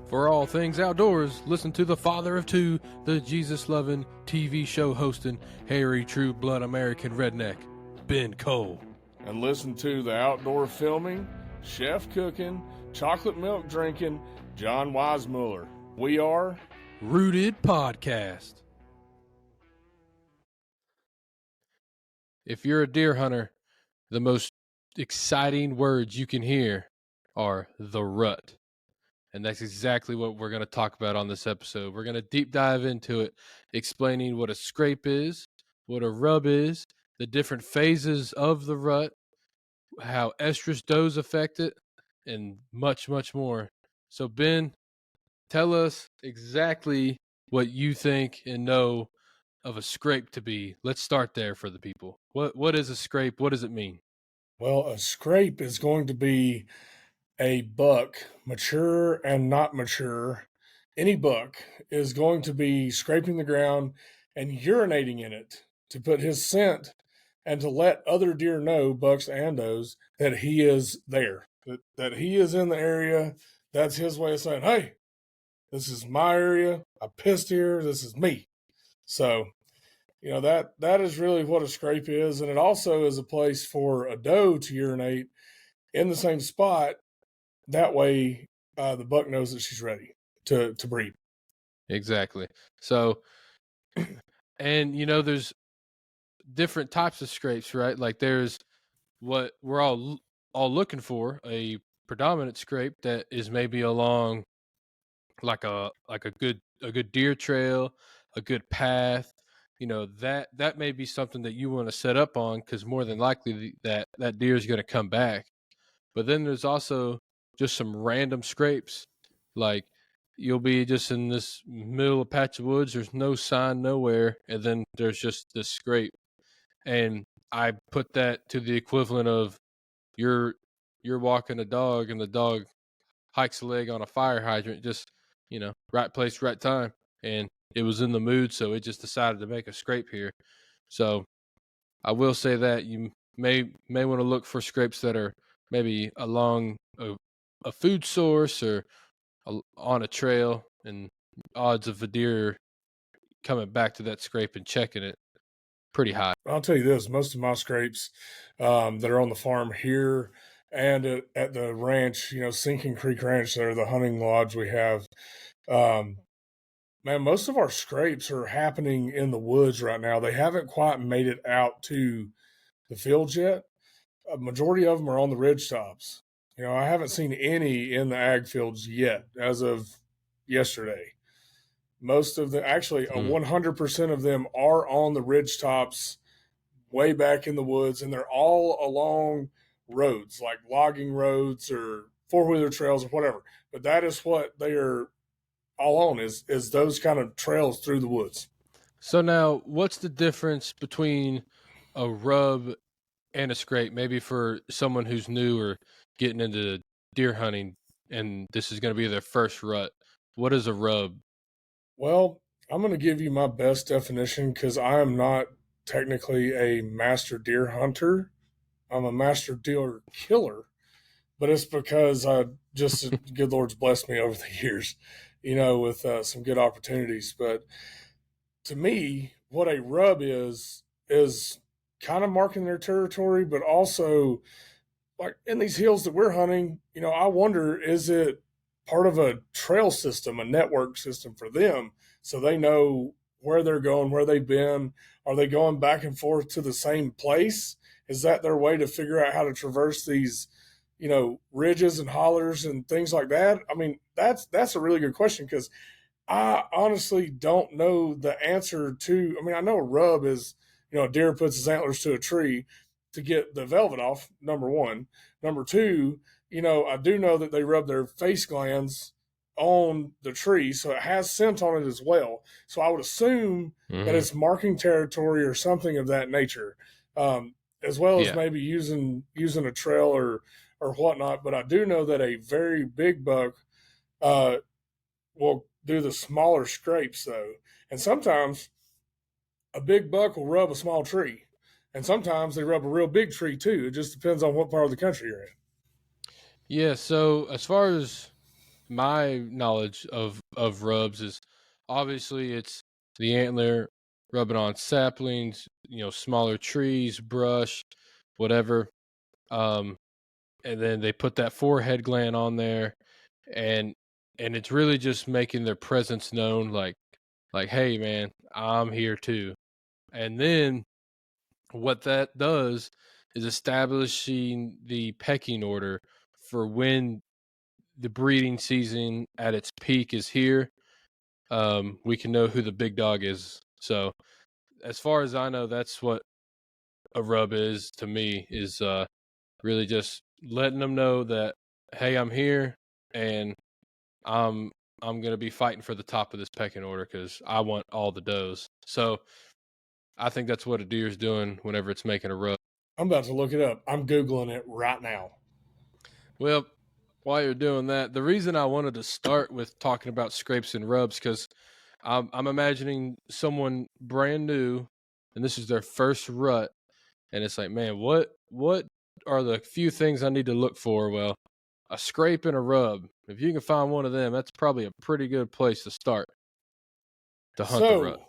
For all things outdoors, listen to the father of two, the Jesus-loving, TV show hosting, hairy true blood American redneck, Ben Cole. And listen to the outdoor filming, chef cooking, chocolate milk drinking, John Weismuller. We are Rooted Podcast. If you're a deer hunter, the most exciting words you can hear are the rut. And that's exactly what we're going to talk about on this episode. We're going to deep dive into it, explaining what a scrape is, what a rub is, the different phases of the rut, how estrus does affect it, and much, much more. So, Ben, tell us exactly what you think and know of a scrape to be. Let's start there for the people. What is a scrape? What does it mean? Well, a scrape is going to be a buck, mature and not mature. Any buck is going to be scraping the ground and urinating in it to put his scent and to let other deer know, bucks and does, that he is there, that he is in the area. That's his way of saying, hey, this is my area. I pissed here. This is me. So, that is really what a scrape is. And it also is a place for a doe to urinate in the same spot. That way, the buck knows that she's ready to breed. Exactly. So, and there's different types of scrapes, right? Like there's what we're all looking for, a predominant scrape that is maybe along like a good deer trail, a good path. That may be something that you want to set up on, because more than likely that deer is going to come back. But then there's also just some random scrapes, like you'll be just in this middle of patch of woods, there's no sign nowhere, and then there's just this scrape. And I put that to the equivalent of you're walking a dog and the dog hikes a leg on a fire hydrant, just right place, right time, and it was in the mood, so it just decided to make a scrape here. So I will say that you may want to look for scrapes that are maybe along a food source or on a trail, and odds of a deer coming back to that scrape and checking it pretty high. I'll tell you this, most of my scrapes that are on the farm here and at the ranch, Sinking Creek Ranch, there, the hunting lodge we have, man, most of our scrapes are happening in the woods right now. They haven't quite made it out to the fields yet. A majority of them are on the ridge tops. I haven't seen any in the ag fields yet as of yesterday. Most of them, actually, 100% of them are on the ridge tops way back in the woods, and they're all along roads, like logging roads or four-wheeler trails or whatever. But that is what they are all on, is those kind of trails through the woods. So now, what's the difference between a rub and a scrape? Maybe for someone who's new or getting into deer hunting, and this is going to be their first rut. What is a rub? Well, I'm going to give you my best definition, because I am not technically a master deer hunter. I'm a master deer killer, but it's because good Lord's blessed me over the years, with some good opportunities. But to me, what a rub is kind of marking their territory, but also, like in these hills that we're hunting, I wonder, is it part of a trail system, a network system for them, so they know where they're going, where they've been? Are they going back and forth to the same place? Is that their way to figure out how to traverse these, ridges and hollers and things like that? I mean, that's a really good question, because I honestly don't know the answer to. I mean, I know a rub is, a deer puts his antlers to a tree to get the velvet off, number one. Number two, I do know that they rub their face glands on the tree, so it has scent on it as well. So I would assume that it's marking territory or something of that nature, as well as maybe using a trail or whatnot. But I do know that a very big buck will do the smaller scrapes, though. And sometimes a big buck will rub a small tree, and sometimes they rub a real big tree too. It just depends on what part of the country you're in. Yeah, so as far as my knowledge of rubs is obviously it's the antler rubbing on saplings, smaller trees, brush, whatever. Um, and then they put that forehead gland on there, and it's really just making their presence known, like, hey man, I'm here too. And then what that does is establishing the pecking order for when the breeding season at its peak is here. We can know who the big dog is. So as far as I know, that's what a rub is to me, is really just letting them know that, hey, I'm here, and I'm gonna be fighting for the top of this pecking order because I want all the does. So I think that's what a deer's doing whenever it's making a rub. I'm about to look it up. I'm Googling it right now. Well, while you're doing that, the reason I wanted to start with talking about scrapes and rubs, because I'm imagining someone brand new, and this is their first rut, and it's like, man, what are the few things I need to look for? Well, a scrape and a rub. If you can find one of them, that's probably a pretty good place to start to hunt the rut.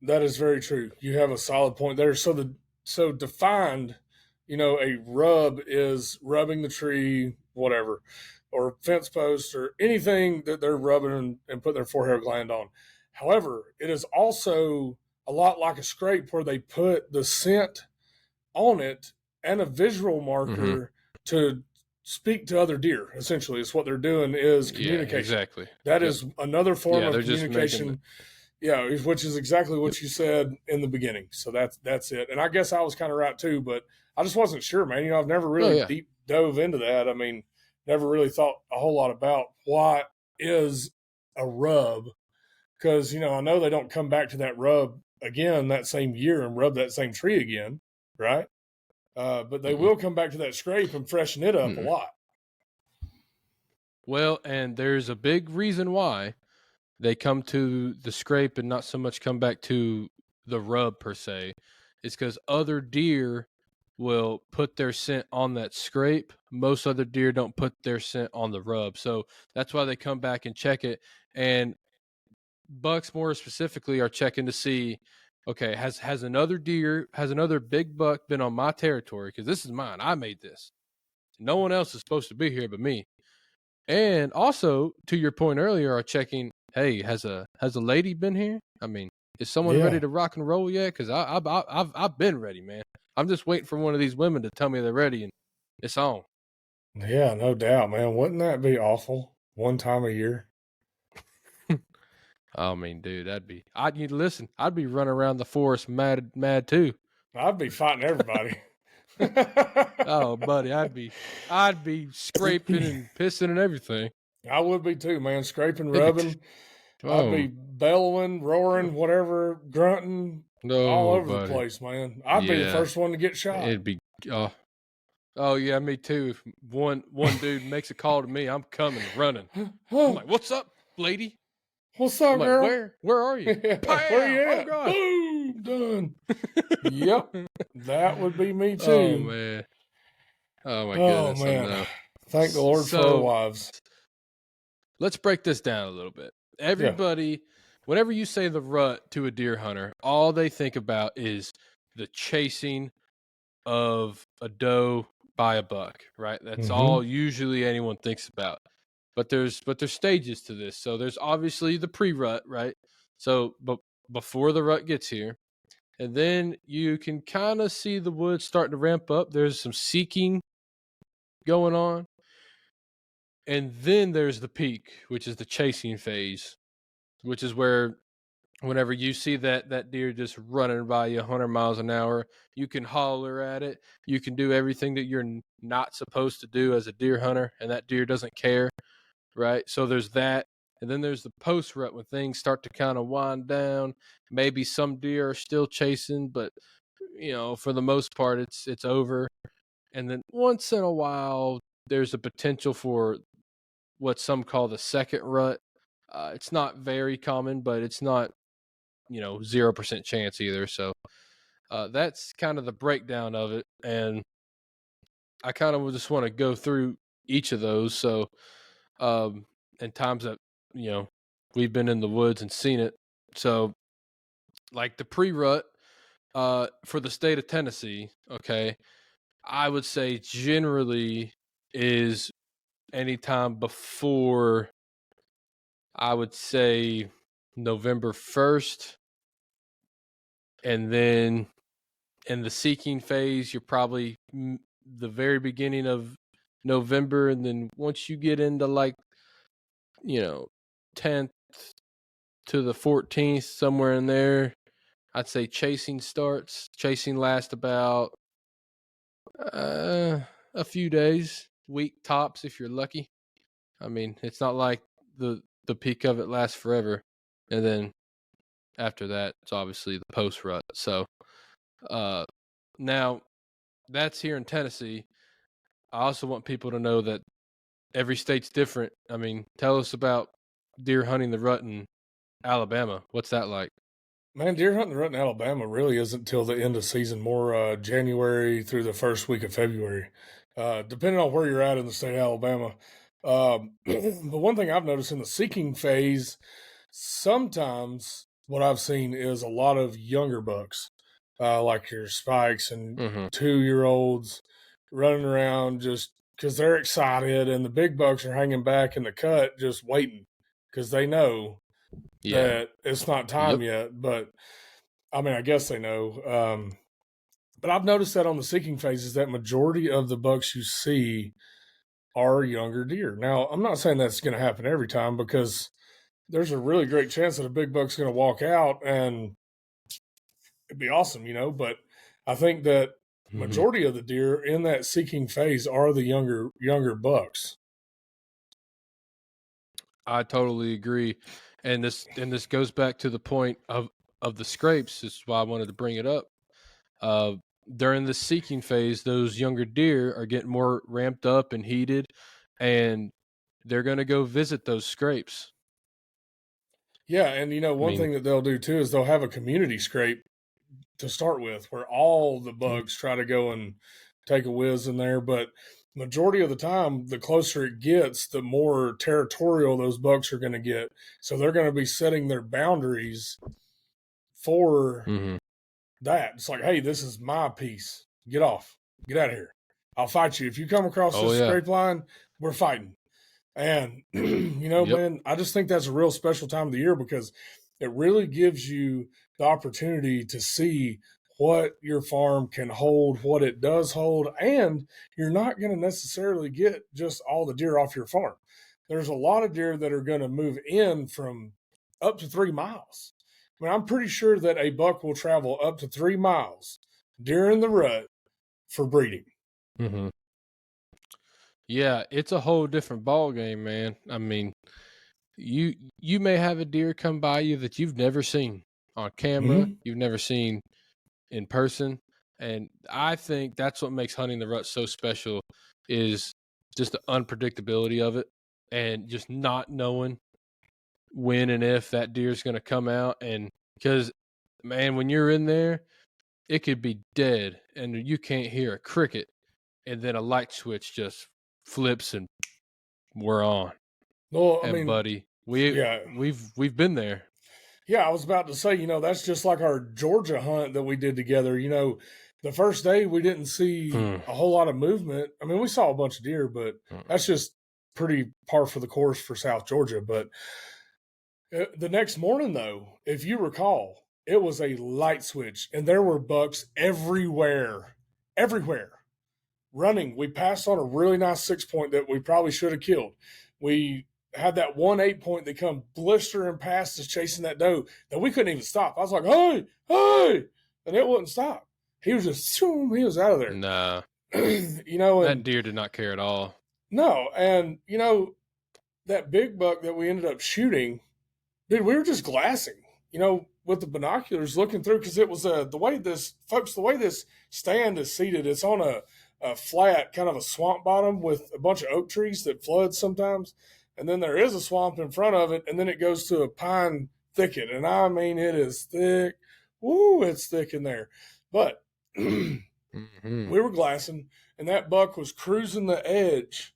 That is very true. You have a solid point there. So defined, a rub is rubbing the tree, whatever, or fence post or anything that they're rubbing and putting their forehead gland on. However, it is also a lot like a scrape where they put the scent on it and a visual marker to speak to other deer. Essentially, it's what they're doing is communication. Yeah, exactly. That is another form of communication. Yeah, which is exactly what you said in the beginning. So that's it. And I guess I was kind of right too, but I just wasn't sure, man. I've never really deep dove into that. I mean, never really thought a whole lot about what is a rub, because I know they don't come back to that rub again that same year and rub that same tree again, right? But they will come back to that scrape and freshen it up a lot. Well, and there's a big reason why they come to the scrape and not so much come back to the rub per se. It's because other deer will put their scent on that scrape. Most other deer don't put their scent on the rub. So that's why they come back and check it. And bucks more specifically are checking to see, okay, has another big buck been on my territory? Because this is mine. I made this. No one else is supposed to be here but me. And also, to your point earlier, are checking, hey, has a lady been here? I mean, is someone ready to rock and roll yet? Because I've been ready, man. I'm just waiting for one of these women to tell me they're ready, and it's on. Yeah, no doubt, man. Wouldn't that be awful? One time a year. I mean, dude, I'd be running around the forest mad too. I'd be fighting everybody. Oh, buddy, I'd be scraping and pissing and everything. I would be too, man. Scraping, rubbing. I'd be bellowing, roaring, whatever, grunting, all over the place, man. I'd be the first one to get shot. It'd be, oh yeah, me too. If one dude makes a call to me, I'm coming, running. I'm like, "What's up, lady? What's up, girl? Like, where are you? Where you at? Oh, God. Boom, done." Yep, that would be me too. Oh man. Oh my goodness. Man. Thank the Lord for our wives. Let's break this down a little bit. Everybody, whenever you say the rut to a deer hunter, all they think about is the chasing of a doe by a buck, right? That's all usually anyone thinks about. But there's stages to this. So there's obviously the pre-rut, right? So but before the rut gets here, and then you can kind of see the woods starting to ramp up. There's some seeking going on. And then there's the peak, which is the chasing phase, which is where whenever you see that deer just running by you 100 miles an hour, you can holler at it. You can do everything that you're not supposed to do as a deer hunter, and that deer doesn't care, right? So there's that. And then there's the post rut when things start to kind of wind down. Maybe some deer are still chasing, but for the most part, it's over. And then once in a while, there's a potential for what some call the second rut. It's not very common, but it's not 0% chance either. So that's kind of the breakdown of it, and I kind of just want to go through each of those. So and times that, we've been in the woods and seen it. So, like the pre-rut for the state of Tennessee, okay, I would say generally is anytime before, I would say, November 1st. And then in the seeking phase, you're probably the very beginning of November. And then once you get into 10th to the 14th, somewhere in there, I'd say chasing starts. Chasing lasts about a few days, week tops if you're lucky. I mean, it's not like the peak of it lasts forever. And then after that, it's obviously the post rut. So now that's here in Tennessee. I also want people to know that every state's different. I mean, tell us about deer hunting the rut in Alabama. What's that like? Man, deer hunting the rut in Alabama really isn't till the end of season, more January through the first week of February, depending on where you're at in the state of Alabama. But one thing I've noticed in the seeking phase, sometimes what I've seen is a lot of younger bucks, like your spikes and 2-year-olds running around just because they're excited, and the big bucks are hanging back in the cut just waiting because they know that it's not time yet. But I mean, I guess they know. But I've noticed that on the seeking phases, that majority of the bucks you see are younger deer. Now, I'm not saying that's going to happen every time, because there's a really great chance that a big buck's going to walk out and it'd be awesome, but I think that majority of the deer in that seeking phase are the younger bucks. I totally agree. And this goes back to the point of the scrapes. This is why I wanted to bring it up. During the seeking phase, those younger deer are getting more ramped up and heated, and they're going to go visit those scrapes. Yeah, and one thing that they'll do too is they'll have a community scrape to start with, where all the bugs try to go and take a whiz in there. But majority of the time, the closer it gets, the more territorial those bucks are going to get. So they're going to be setting their boundaries for that. It's like, hey, this is my piece. Get off. Get out of here. I'll fight you. If you come across this scrape line, we're fighting. And, man, I just think that's a real special time of the year, because it really gives you the opportunity to see what your farm can hold, what it does hold, and you're not going to necessarily get just all the deer off your farm. There's a lot of deer that are going to move in from up to 3 miles. I mean, I'm pretty sure that a buck will travel up to 3 miles during the rut for breeding. Yeah, it's a whole different ball game, man. I mean, you may have a deer come by you that you've never seen on camera, you've never seen in person, and I think that's what makes hunting the rut so special, is just the unpredictability of it, and just not knowing when and if that deer is going to come out. And because, man, when you're in there, it could be dead and you can't hear a cricket, and then a light switch just flips and we're on. Well, I and mean, buddy, we've been there. Yeah, I was about to say, that's just like our Georgia hunt that we did together. The first day we didn't see a whole lot of movement. I mean, we saw a bunch of deer, but that's just pretty par for the course for South Georgia. But the next morning, though, if you recall, it was a light switch, and there were bucks everywhere running. We passed on a really nice 6-point that we probably should have killed. We had that 1 8-point that come blistering past us chasing that doe that we couldn't even stop. I was like, hey, and it wouldn't stop. He was just, he was out of there. Nah. And that deer did not care at all. No. And, that big buck that we ended up shooting, dude, we were just glassing, with the binoculars looking through, because it was the way this stand is seated, it's on a flat, kind of a swamp bottom with a bunch of oak trees that flood sometimes. And then there is a swamp in front of it, and then it goes to a pine thicket. And I mean, it is thick. Woo, it's thick in there. But we were glassing, and that buck was cruising the edge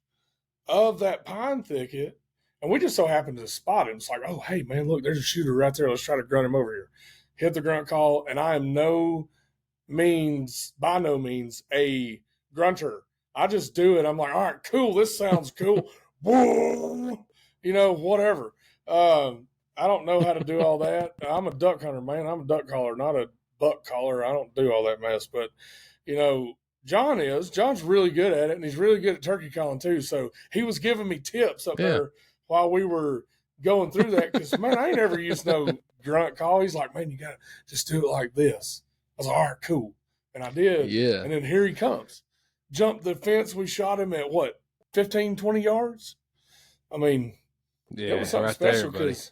of that pine thicket. And we just so happened to spot him. It's like, oh, hey, man, look, there's a shooter right there. Let's try to grunt him over here. Hit the grunt call, and I am by no means, a grunter. I just do it. I'm like, all right, cool. This sounds cool. Whatever. I don't know how to do all that. I'm a duck hunter, man. I'm a duck caller, not a buck caller. I don't do all that mess. But, John's really good at it, and he's really good at turkey calling too. So he was giving me tips up there while we were going through that. Because, man, I ain't ever used no grunt call. He's like, man, you got to just do it like this. I was like, all right, cool. And I did. Yeah. And then here he comes. Jumped the fence. We shot him at, 15, 20 yards? I mean, it was something special because,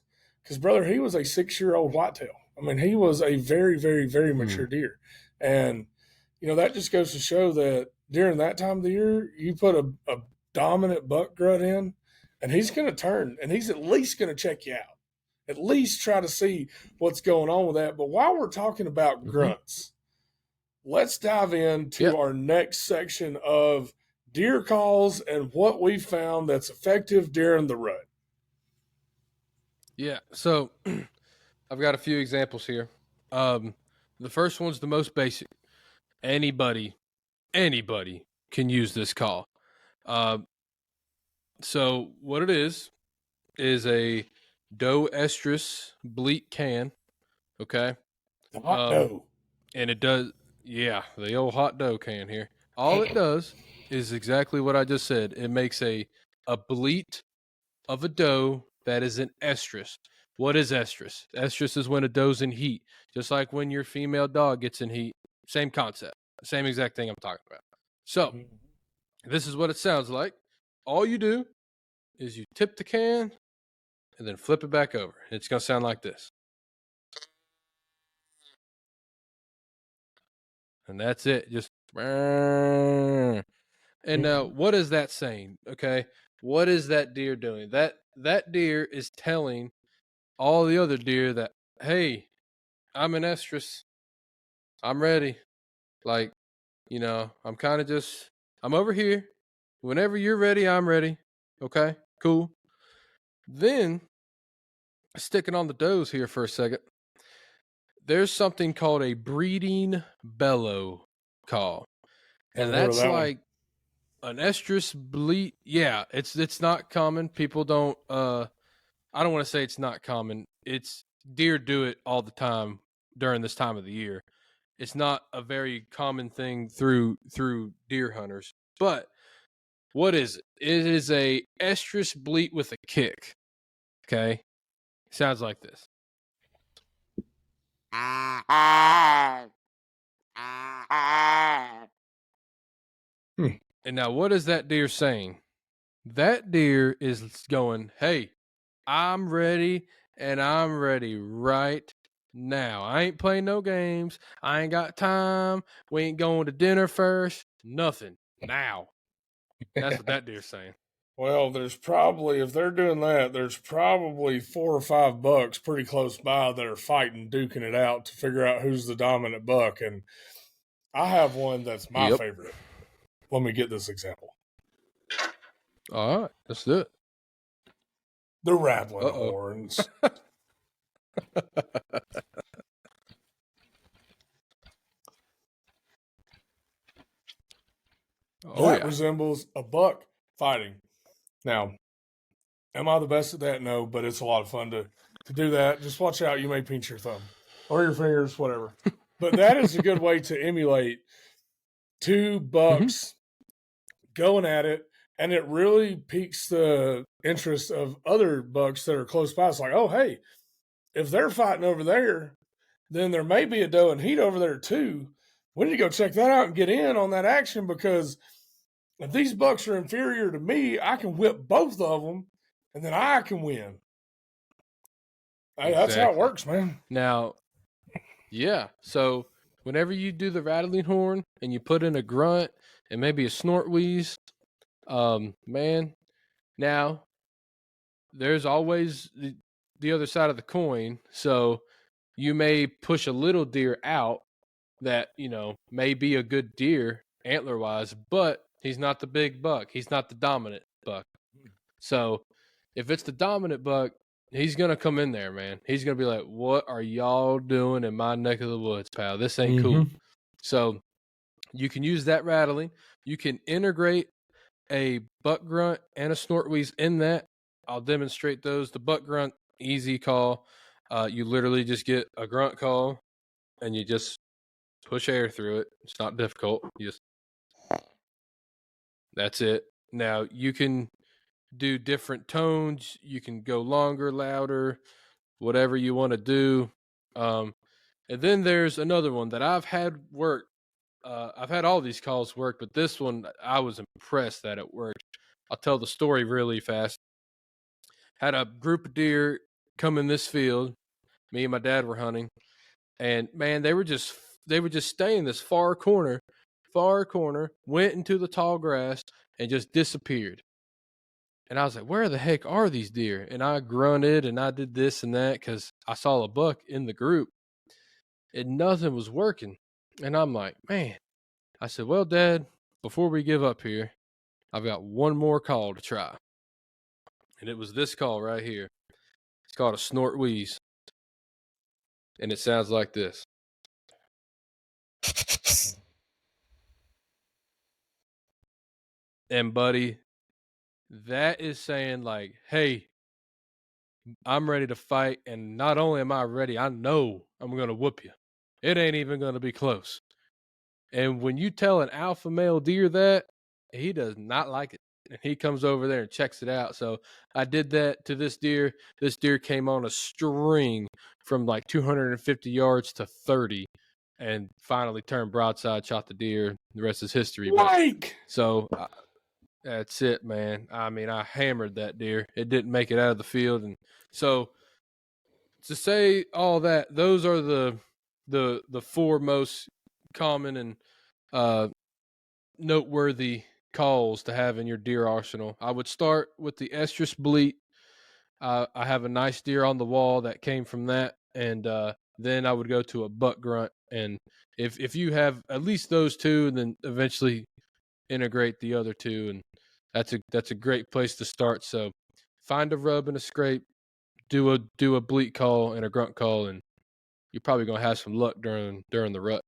brother, he was a 6-year-old whitetail. I mean, he was a very, very, very mature deer. And, that just goes to show that during that time of the year, you put a dominant buck grunt in, and he's going to turn, and he's at least going to check you out. At least try to see what's going on with that. But while we're talking about grunts, let's dive into our next section of deer calls and what we found that's effective during the rut. Yeah, so I've got a few examples here. The first one's the most basic. Anybody can use this call. So what it is a doe estrus bleat can, okay? Hot doe. And it does, the old hot doe can here. All it does is exactly what I just said. It makes a bleat of a doe that is an estrus. What is estrus? Estrus is when a doe's in heat, just like when your female dog gets in heat. Same concept, same exact thing I'm talking about. So this is what it sounds like. All you do is you tip the can and then flip it back over. It's going to sound like this. And that's it. Just, and now what is that saying? Okay. What is that deer doing? That deer is telling all the other deer that, hey, I'm an estrus. I'm ready. Like, I'm kind of I'm over here. Whenever you're ready, I'm ready. Okay, cool. Then, sticking on the does here for a second, there's something called a breeding bellow call. And that's like an estrus bleat. Yeah, it's not common. People don't, I don't want to say it's not common. It's deer do it all the time during this time of the year. It's not a very common thing through deer hunters. But what is it? It is a estrus bleat with a kick. Okay? Sounds like this. And now what is that deer saying? That deer is going, hey, I'm ready, and I'm ready right now. I ain't playing no games. I ain't got time. We ain't going to dinner first. Nothing. Now. That's what that deer's saying. Well, there's probably, if they're doing that, there's probably 4 or 5 bucks pretty close by that are fighting, duking it out to figure out who's the dominant buck. And I have one that's my favorite. Let me get this example. All right, let's do it. The rattling horns. That resembles a buck fighting. Now, am I the best at that? No, but it's a lot of fun to do that. Just watch out. You may pinch your thumb or your fingers, whatever. But that is a good way to emulate 2 bucks going at it. And it really piques the interest of other bucks that are close by. It's like, oh, hey, if they're fighting over there, then there may be a doe in heat over there too. We need to go check that out and get in on that action, because if these bucks are inferior to me, I can whip both of them, and then I can win. Hey, that's how it works, man. Now, yeah. So whenever you do the rattling horn and you put in a grunt and maybe a snort wheeze, man, now there's always the other side of the coin. So you may push a little deer out that, may be a good deer antler-wise, but he's not the big buck. He's not the dominant buck. So if it's the dominant buck, he's gonna come in there, man. He's gonna be like, "What are y'all doing in my neck of the woods, pal? This ain't cool." So you can use that rattling. You can integrate a buck grunt and a snort wheeze in that. I'll demonstrate those. The buck grunt, easy call. You literally just get a grunt call and you just push air through it. It's not difficult. That's it. Now you can do different tones. You can go longer, louder, whatever you want to do. And then there's another one that I've had work. I've had all these calls work, but this one I was impressed that it worked. I'll tell the story really fast. Had a group of deer come in this field. Me and my dad were hunting, and man, they would just stay in this far corner, went into the tall grass and just disappeared. And I was like, where the heck are these deer? And I grunted and I did this and that because I saw a buck in the group and nothing was working. And I'm like, man, I said, well, Dad, before we give up here, I've got one more call to try. And it was this call right here. It's called a snort wheeze. And it sounds like this. And buddy, that is saying like, hey, I'm ready to fight. And not only am I ready, I know I'm going to whoop you. It ain't even going to be close. And when you tell an alpha male deer that, he does not like it. And he comes over there and checks it out. So I did that to this deer. This deer came on a string from like 250 yards to 30 and finally turned broadside, shot the deer. The rest is history. Like! So that's it, man. I mean, I hammered that deer. It didn't make it out of the field. And so to say all that, those are the four most common and noteworthy calls to have in your deer arsenal. I would start with the estrus bleat. I have a nice deer on the wall that came from that, and then I would go to a buck grunt. And if you have at least those two, and then eventually integrate the other two, and that's a great place to start. So find a rub and a scrape, do a bleat call and a grunt call, and you're probably gonna have some luck during the rut.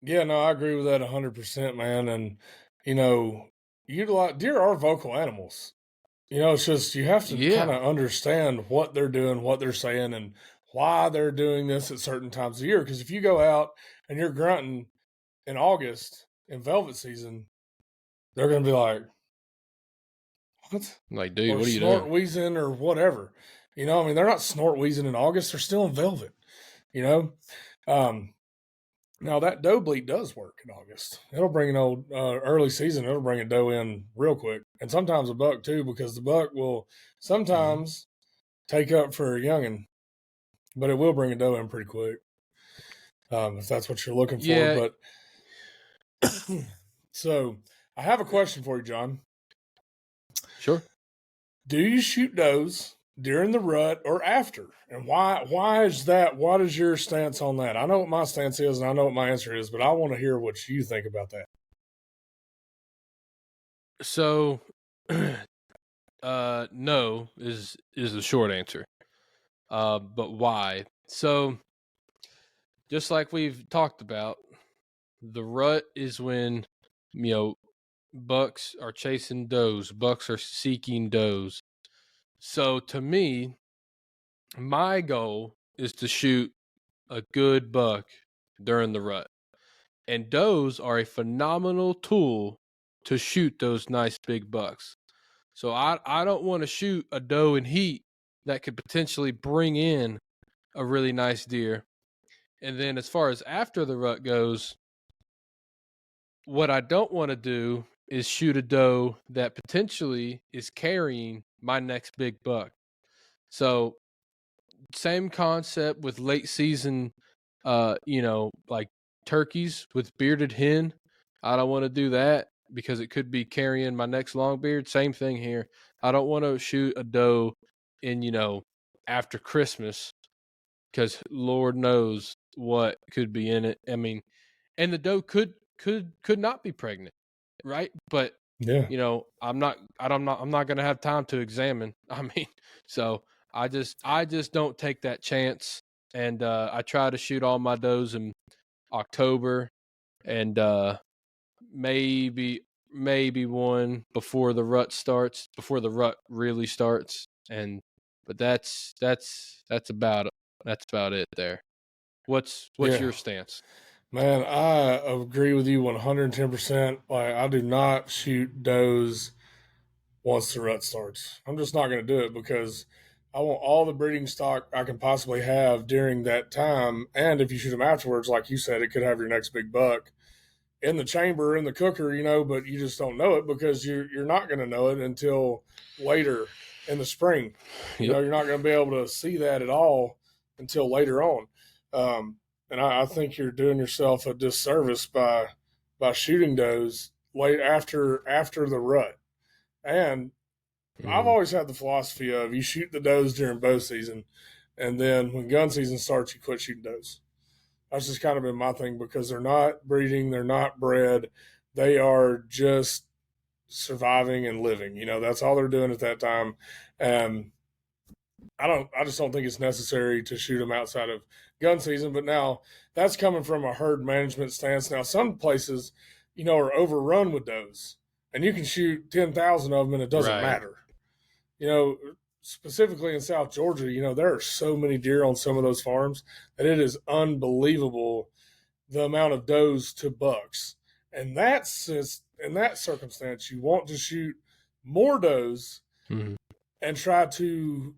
Yeah, no, I agree with that 100%, man. And you know, deer are vocal animals. You know, it's just you have to kind of understand what they're doing, what they're saying, and why they're doing this at certain times of year. Because if you go out and you're grunting in August in velvet season, they're going to be like, "What?" Like, dude, or what are you snort doing? wheezing or whatever. You know, I mean, they're not snort wheezing in August; they're still in velvet. You know, now that doe bleat does work in August. It'll bring an old early season. It'll bring a doe in real quick, and sometimes a buck too, because the buck will sometimes take up for a youngin, but it will bring a doe in pretty quick if that's what you're looking for. But so I have a question for you, John. Sure. Do you shoot does during the rut or after? And why is that? What is your stance on that? I know what my stance is and I know what my answer is, but I want to hear what you think about that. So no is the short answer. But why? So just like we've talked about, the rut is when, you know, bucks are chasing does, bucks are seeking does. So to me, my goal is to shoot a good buck during the rut. And does are a phenomenal tool to shoot those nice big bucks. So I don't want to shoot a doe in heat that could potentially bring in a really nice deer. And then as far as after the rut goes, what I don't want to do is shoot a doe that potentially is carrying my next big buck. So same concept with late season, you know, like turkeys with bearded hen. I don't want to do that because it could be carrying my next long beard. Same thing here. I don't want to shoot a doe in, you know, after Christmas because Lord knows what could be in it. I mean, and the doe could not be pregnant, right? But Yeah. I'm not going to have time to examine. I mean, so I just don't take that chance. And I try to shoot all my does in October, and maybe one before the rut really starts. And but that's about it there. What's Yeah. your stance? Man, I agree with you 110%. Like, I do not shoot does once the rut starts. I'm just not going to do it because I want all the breeding stock I can possibly have during that time. And if you shoot them afterwards, like you said, it could have your next big buck in the chamber, in the cooker, but you just don't know it because you're not going to know it until later in the spring. Yep. You're not going to be able to see that at all until later on. Um, and I think you're doing yourself a disservice by shooting does late after the rut. And I've Mhm. always had the philosophy of you shoot the does during bow season, and then when gun season starts, you quit shooting does. That's just kind of been my thing because they're not breeding, they're not bred, they are just surviving and living. That's all they're doing at that time. And I just don't think it's necessary to shoot them outside of gun season. But now that's coming from a herd management stance. Now some places, are overrun with does, and you can shoot 10,000 of them and it doesn't Right. matter. Specifically in South Georgia, there are so many deer on some of those farms that it is unbelievable the amount of does to bucks. And that's just, in that circumstance, you want to shoot more does Mhm. and try to,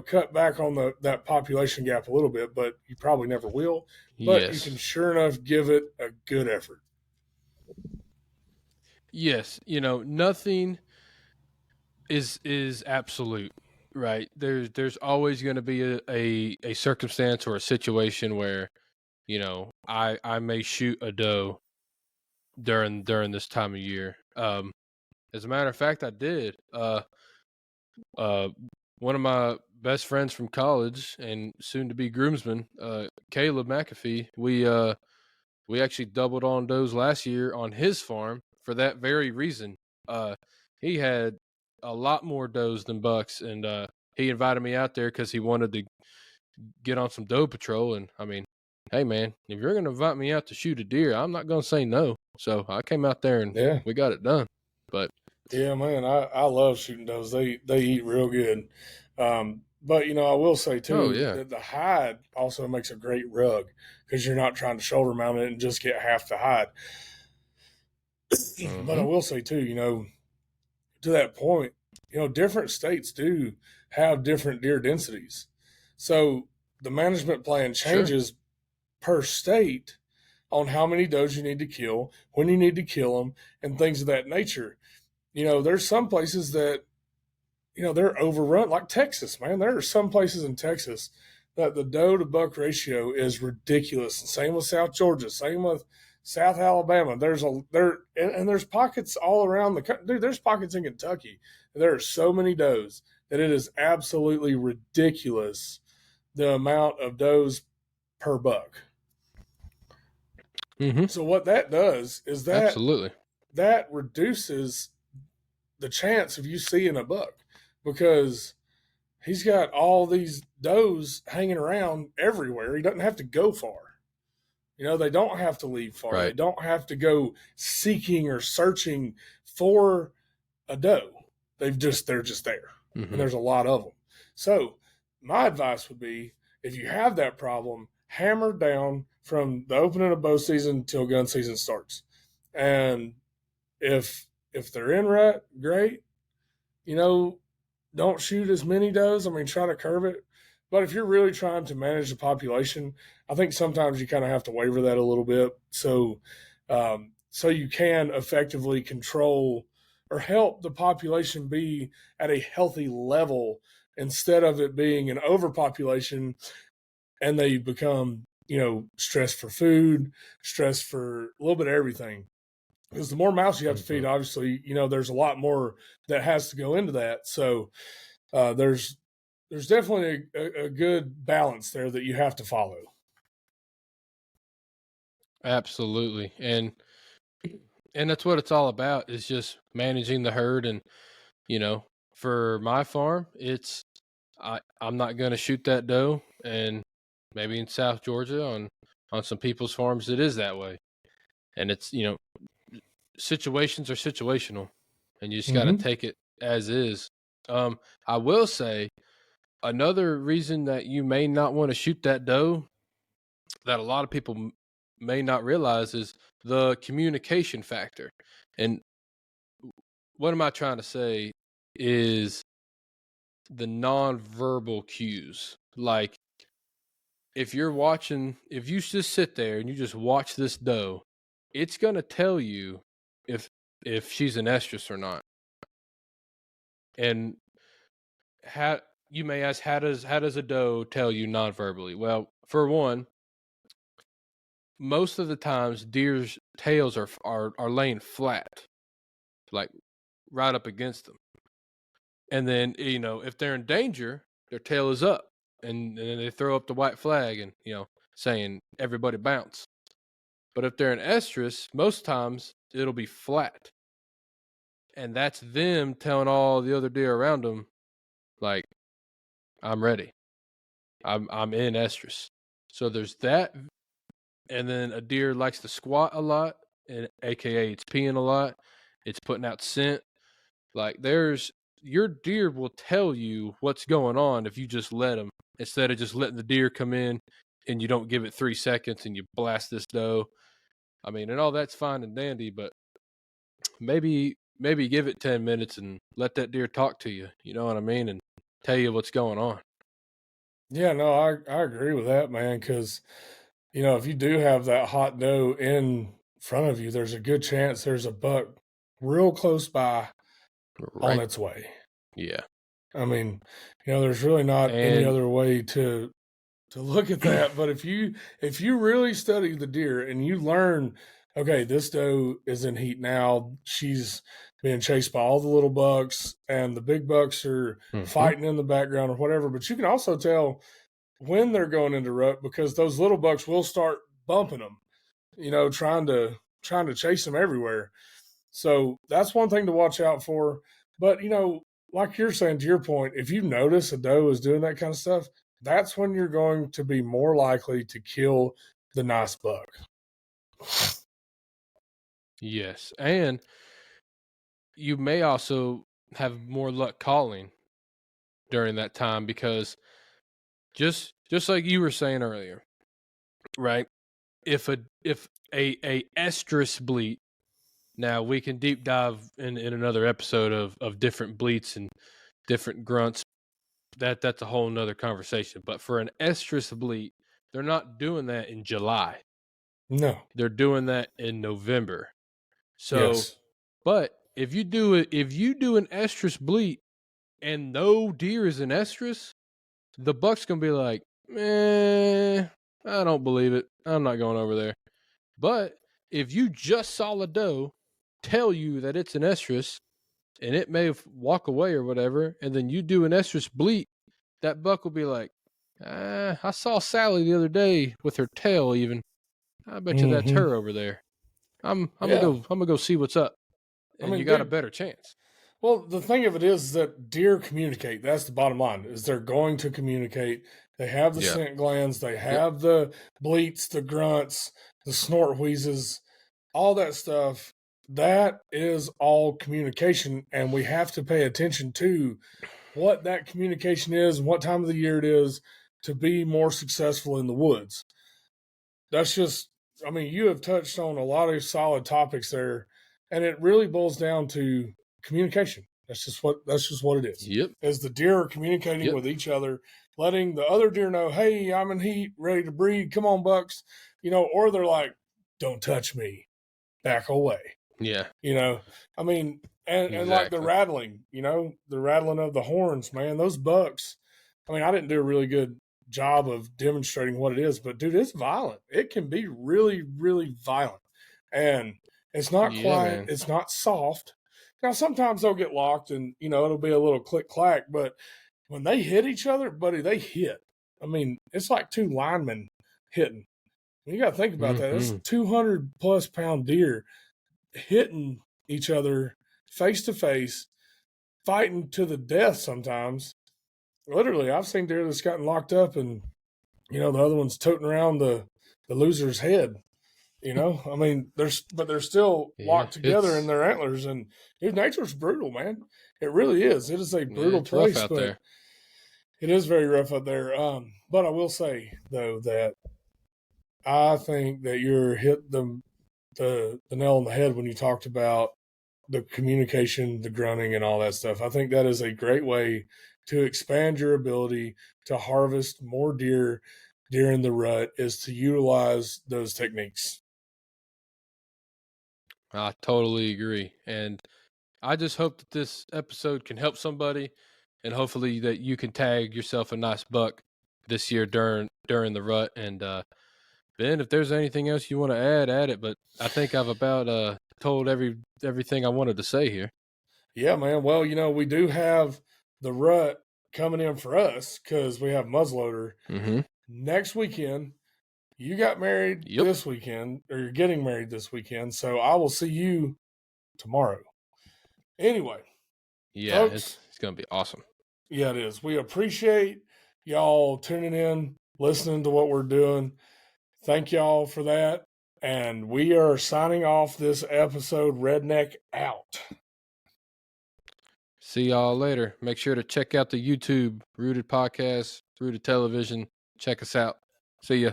cut back on that population gap a little bit, but you probably never will. But you can Yes. sure enough give it a good effort. Yes. Nothing is absolute, right? There's always going to be a circumstance or a situation where I may shoot a doe during this time of year. As a matter of fact, I did. Uh, one of my best friends from college and soon to be groomsman, Caleb McAfee. We actually doubled on does last year on his farm for that very reason. Uh, he had a lot more does than bucks, and he invited me out there because he wanted to get on some doe patrol. And I mean, hey man, if you're gonna invite me out to shoot a deer, I'm not gonna say no. So I came out there and Yeah. we got it done. But Yeah, man, I love shooting does. They eat real good. But I will say oh too yeah, that the hide also makes a great rug because you're not trying to shoulder mount it and just get half the hide. But I mm-hmm. will say too, to that point, different states do have different deer densities. So the management plan Sure, changes per state on how many does you need to kill, when you need to kill them, and things of that nature. There's some places that they're overrun, like Texas, man. There are some places in Texas that the doe to buck ratio is ridiculous. Same with South Georgia. Same with South Alabama. And there's pockets all around the country. Dude, there's pockets in Kentucky. There are so many does that it is absolutely ridiculous the amount of does per buck. mm-hmm. So what that does is Absolutely, that reduces the chance of you seeing a buck because he's got all these does hanging around everywhere. He doesn't have to go far. They don't have to leave far. They right. don't have to go seeking or searching for a doe. They're just there. And Mm-hmm. there's a lot of them. So my advice would be if you have that problem, hammer down from the opening of bow season until gun season starts. And if they're in rut, great. You know, don't shoot as many does. I mean, try to curve it. But if you're really trying to manage the population, I think sometimes you kind of have to waver that a little bit. So you can effectively control or help the population be at a healthy level instead of it being an overpopulation and they become, stressed for food, stressed for a little bit of everything because the more mouse you have to Mm-hmm. feed, obviously, there's a lot more that has to go into that. So there's definitely a good balance there that you have to follow. Absolutely, and And that's what it's all about, is just managing the herd. And, for my farm, I'm not going to shoot that doe. And maybe in South Georgia on some people's farms, it is that way. And it's, situations are situational, and you just got to take it as is. I will say another reason that you may not want to shoot that doe, that a lot of people may not realize, is the communication factor. And what am I trying to say is the nonverbal cues. Like, if you just sit there and you just watch this doe, it's going to tell you if she's an estrus or not. And you may ask, how does a doe tell you nonverbally? Well, for one, most of the times deer's tails are laying flat, like right up against them. And then, if they're in danger, their tail is up, and then they throw up the white flag and, saying everybody bounce. But if they're in estrus, most times it'll be flat. And that's them telling all the other deer around them, like, I'm ready. I'm in estrus. So there's that. And then a deer likes to squat a lot, and AKA it's peeing a lot. It's putting out scent. Like, your deer will tell you what's going on if you just let them, instead of just letting the deer come in and you don't give it 3 seconds and you blast this doe. I mean, and all that's fine and dandy, but maybe give it 10 minutes and let that deer talk to you. You know what I mean? And tell you what's going on. Yeah, no, I agree with that, man, because, if you do have that hot doe in front of you, there's a good chance there's a buck real close by on its way. Yeah. I mean, there's really not any other way to look at that. But if you really study the deer and you learn, okay, this doe is in heat now, she's being chased by all the little bucks, and the big bucks are fighting in the background or whatever. But you can also tell when they're going into rut, because those little bucks will start bumping them, trying to chase them everywhere. So that's one thing to watch out for. But, like you're saying, to your point, if you notice a doe is doing that kind of stuff, that's when you're going to be more likely to kill the nice buck. Yes. And you may also have more luck calling during that time, because just like you were saying earlier, right? If a estrus bleat, now we can deep dive in another episode of different bleats and different grunts. That's a whole nother conversation. But for an estrus bleat, they're not doing that in July. No. They're doing that in November. So, yes. But if you do an estrus bleat and no deer is in estrus, the buck's gonna be like, I don't believe it. I'm not going over there. But if you just saw a doe tell you that it's an estrus, and it may walk away or whatever, and then you do an estrus bleat, that buck will be like, I saw Sally the other day with her tail even. I bet you that's her over there. I'm gonna go see what's up. And you got a better chance. Well, the thing of it is that deer communicate. That's the bottom line, is they're going to communicate. They have the scent glands. They have the bleats, the grunts, the snort wheezes, all that stuff. That is all communication, and we have to pay attention to what that communication is and what time of the year it is to be more successful in the woods. That's just, you have touched on a lot of solid topics there, and it really boils down to communication. That's just what it is. Yep. As the deer are communicating with each other, letting the other deer know, hey, I'm in heat, ready to breed. Come on, bucks. Or they're like, don't touch me, back away. Yeah. And like the rattling, the rattling of the horns, man, those bucks. I didn't do a really good job of demonstrating what it is, but dude, it's violent. It can be really, really violent. And it's not quiet. Man. It's not soft. Now, sometimes they'll get locked and, it'll be a little click clack, but when they hit each other, buddy, they hit. It's like two linemen hitting. You got to think about that. It's 200+ pound deer hitting each other face to face, fighting to the death sometimes. Literally, I've seen deer that's gotten locked up and, the other one's toting around the loser's head. I mean, they're still locked together in their antlers, and nature's brutal, man. It really is. It is a brutal place, rough out there. It is very rough out there. But I will say though that I think that you're hit the nail on the head when you talked about the communication, the grunting, and all that stuff. I think that is a great way to expand your ability to harvest more deer during the rut, is to utilize those techniques. I totally agree. And I just hope that this episode can help somebody, and hopefully that you can tag yourself a nice buck this year during the rut. And Ben, if there's anything else you want to add it. But I think I've about told everything I wanted to say here. Yeah, man. Well, we do have the rut coming in for us because we have muzzleloader next weekend. You got married this weekend, or you're getting married this weekend. So I will see you tomorrow. Anyway. Yeah, folks, it's going to be awesome. Yeah, it is. We appreciate y'all tuning in, listening to what we're doing. Thank y'all for that. And we are signing off this episode. Redneck out. See y'all later. Make sure to check out the YouTube Rooted Podcast, Rooted Television. Check us out. See ya.